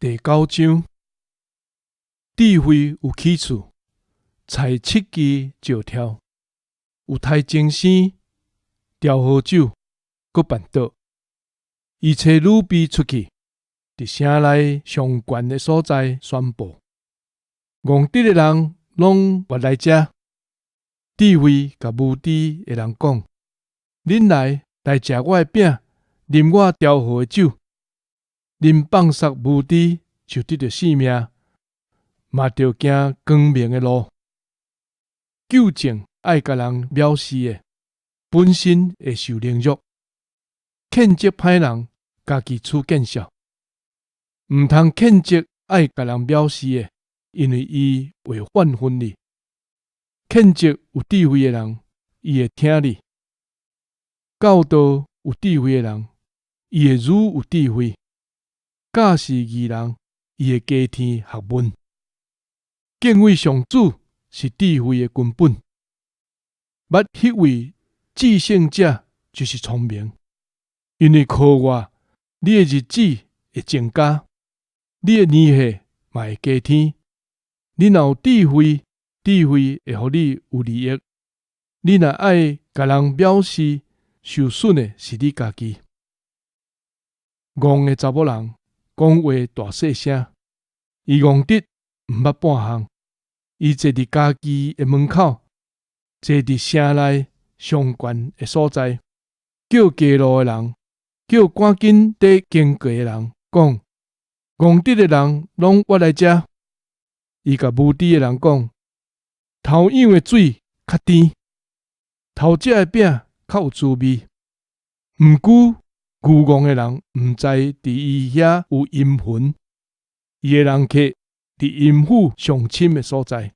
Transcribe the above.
第9章，智慧有起处，采7支石条，有太精生，调好酒，搁办倒。伊找女婢出去，伫城内上悬的所在宣布：戇直的人拢别来遮。智慧甲无知的人讲：恁来食我的饼，啉我调好的酒。恁放杀无知，就得着性命，嘛着行光明的路。究竟爱甲人藐视的，本身会受凌辱；谴责歹人，家己处见效。毋通谴责爱甲人藐视的，因为伊会犯分你。谴责有智慧的人，伊会听你；教导有智慧的人，伊会愈有智慧。教示义人，伊会加添学问。敬畏上主是智慧的根本。捌迄位至圣者就是聪明，因为靠我，你的日子会增加，你的年岁嘛会加添。你若有智慧，智慧会互你有利益。你若爱甲人藐视，受损的是你家己。戆的查某人讲话大细声，伊戆直毋捌半项。伊坐伫家己的门口，坐伫城内上悬的所在，叫街路的人，叫赶紧缀经过的人讲：戆直的人拢我来遮。伊甲无知的人讲：头养的水较甜，头食的饼较有滋味。毋过愚戆的人毋知伫伊遐有阴魂，伊的人客伫阴府上深的所在。